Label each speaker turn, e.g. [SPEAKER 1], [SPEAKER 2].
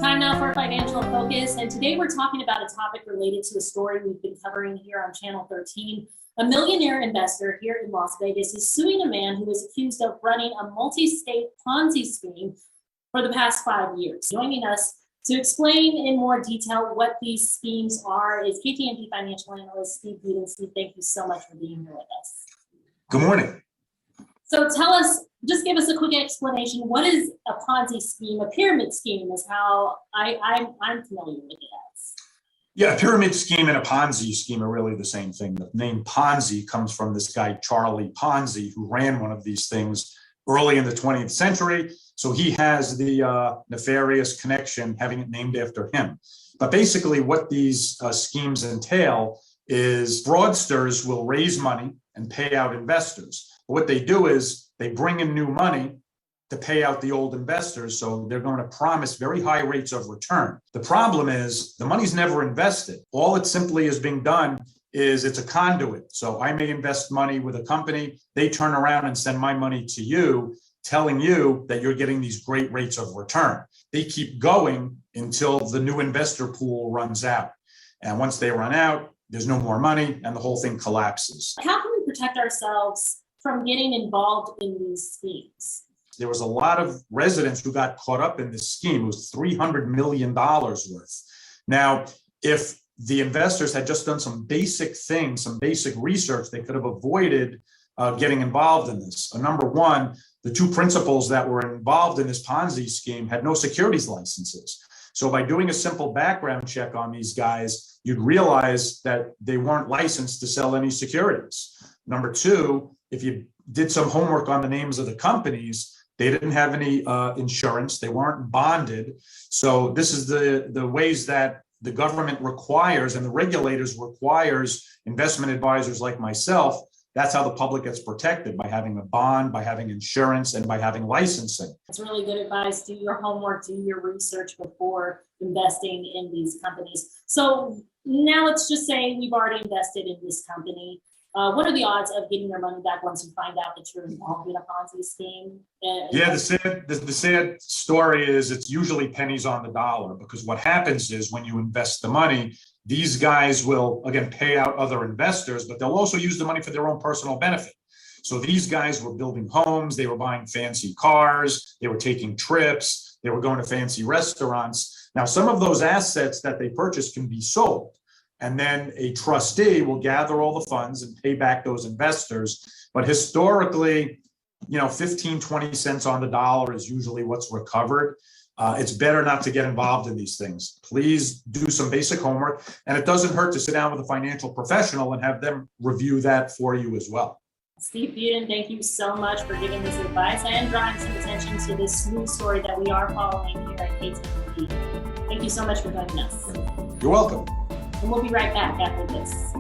[SPEAKER 1] Time now for Financial Focus, and today we're talking about a topic related to a story we've been covering here on Channel 13. A millionaire investor here in Las Vegas is suing a man who is accused of running a multi-state Ponzi scheme for the past 5 years. Joining us to explain in more detail what these schemes are is KTNV financial analyst Steve Budin. Steve, thank you so much for being here with us.
[SPEAKER 2] Good morning.
[SPEAKER 1] So tell us, just give us a quick explanation. What is a Ponzi scheme? A pyramid scheme is how I'm familiar with it as.
[SPEAKER 2] Yeah, a pyramid scheme and a Ponzi scheme are really the same thing. The name Ponzi comes from this guy, Charlie Ponzi, who ran one of these things early in the 20th century. So he has the nefarious connection, having it named after him. But basically what these schemes entail is fraudsters will raise money and pay out investors. What they do is they bring in new money to pay out the old investors. So they're going to promise very high rates of return. The problem is the money's never invested. All it simply is being done is it's a conduit. So I may invest money with a company. They turn around and send my money to you, telling you that you're getting these great rates of return. They keep going until the new investor pool runs out. And once they run out, there's no more money and the whole thing collapses.
[SPEAKER 1] How can we protect ourselves from getting involved in these schemes?
[SPEAKER 2] There was a lot of residents who got caught up in this scheme. It was $300 million worth. Now, if the investors had just done some basic things, some basic research, they could have avoided getting involved in this. Number one, the two principals that were involved in this Ponzi scheme had no securities licenses. So by doing a simple background check on these guys, you'd realize that they weren't licensed to sell any securities. Number two, if you did some homework on the names of the companies, they didn't have any insurance. They weren't bonded. So this is the ways that the government requires and the regulators requires investment advisors like myself. That's how the public gets protected, by having a bond, by having insurance, and by having licensing.
[SPEAKER 1] That's really good advice. Do your homework, do your research before investing in these companies. So now let's just say we've already invested in this company. What are the odds of getting your money back once you find out that you're involved in a Ponzi scheme?
[SPEAKER 2] Yeah, the sad story is it's usually pennies on the dollar, because what happens is when you invest the money, these guys will, again, pay out other investors, but they'll also use the money for their own personal benefit. So these guys were building homes, they were buying fancy cars, they were taking trips, they were going to fancy restaurants. Now, some of those assets that they purchased can be sold. And then a trustee will gather all the funds and pay back those investors. But historically, 15, 20 cents on the dollar is usually what's recovered. It's better not to get involved in these things. Please do some basic homework. And it doesn't hurt to sit down with a financial professional and have them review that for you as well.
[SPEAKER 1] Steve Budin, thank you so much for giving this advice and drawing some attention to this news story that we are following here at KTNV. Thank you so much for joining us.
[SPEAKER 2] You're welcome.
[SPEAKER 1] And we'll be right back after this.